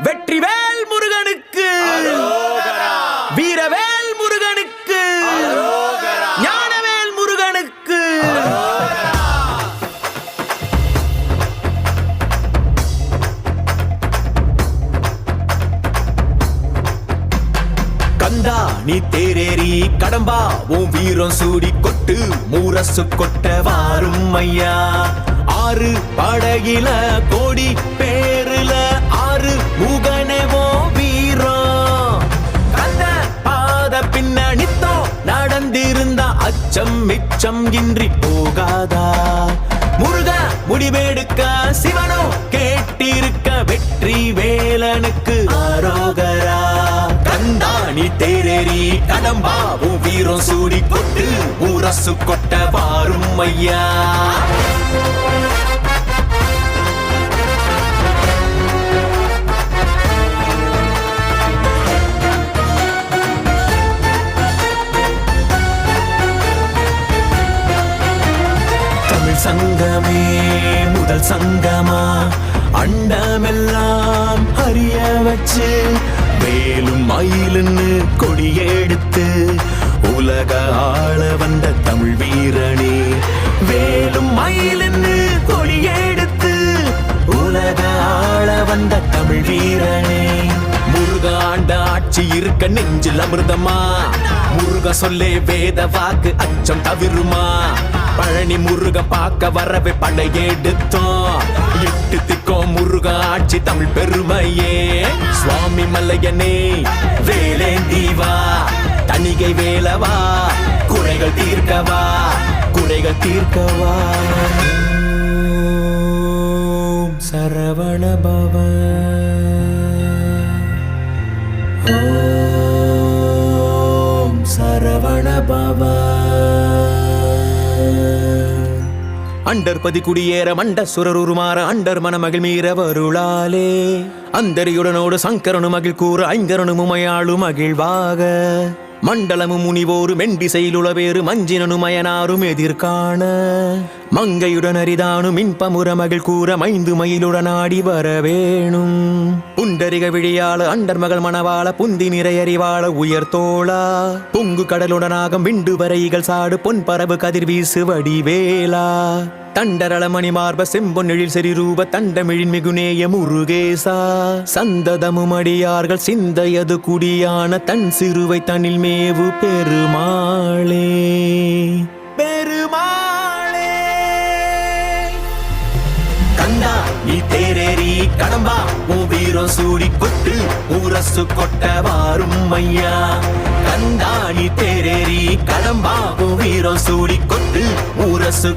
வெற்றிவேல் முருகனுக்கு, வீரவேல் முருகனுக்கு, ஞானவேல் முருகனுக்கு. கந்தா நீ தேரேறி கடம்பா உன் வீரம் சூடி கொட்டு மூரசு கொட்ட வாரும் ஐயா. ஆறு படகில கோடி பேருல ஆறு முகனேவோ வீரம். கந்த பாத பின்னணித்தோ நடந்திருந்தா அச்சம் மிச்சம் இன்றி போகாதா. முருக முடிவெடுக்க சிவனோ கேட்டிருக்க வெற்றி வேலனுக்கு ஆரோகரா. கந்தாணி தேரேறி கடம்பாவும் வீரம் சூடி கொட்டு ஊரசு கொட்ட வாரும் ஐயா. தமிழ் சங்கமே முதல் சங்கமா அண்டமெல்லாம் அறிய வச்சு வேலும் மயிலுன்னு கொடியெடுத்து உலக ஆள வந்த தமிழ் வீரனே. வேலும் மயிலுன்னு கொடியெடுத்து உலக ஆள வந்த தமிழ் வீரனே. முருக ஆண்ட ஆட்சி இருக்க நெஞ்சில் அமிர்தமா. முருக சொல்லே வேத வாக்கு அச்சம் தவிருமா. பழனி முருக பார்க்க வரவே படையெடுத்தோம். எட்டு திக்கோ முருக ஆட்சி தமிழ் பெருமையே. சுவாமி மல்லையனே வேலேந்தீவா தணிகை வேலவா குறைகள் தீர்க்கவா குறைகள் தீர்க்கவா. ஓம் சரவண பவ, ஓம் சரவண பவ. அண்டர்பதி குடியேற மண்ட சுரருமாற அண்டர் மனமகிழ் மீற வருளாலே. அந்தரியுடனோடு சங்கரனு மகிழ் கூற ஐங்கரனு முமையாளு மகிழ்வாக. மண்டலமு முனிவோரு மெண்டிசையிலுளவேறு மஞ்சினனு மயனாரும் எதிர்காண. மங்கையுடன் அரிதானு மின்பமுற மகிழ் கூற மைந்து மயிலுடன் ஆடி வரவேணும். புண்டரிக விழியாள அண்டர் மகள் மணவாள புந்தி நிறையறிவாள உயர்த்தோளா. பொங்கு கடலுடனாகம் விண்டு வரைகள் சாடு பொன் பரவு கதிர் வீசு வடிவேலா. தண்டரள மணி மார்ப செம்பொன்னெழில் செறிரூப தண்டமிழின் மிகுநேய முருகேசா. சந்ததமும் அடியார்கள் சிந்தையது குடியான தன் சிறுவை தனில் மேவு பெருமாளே. பெருமாளே கந்தா நீ தேரேறி கடம்பா உன் வீரம் சூடி கொட்டு ஊரசு கொட்ட வாரும் ஐயா. கந்தா நீ தேரேறி கடம்பா உன் வீரம் சூடி கொட்டு ஊரசு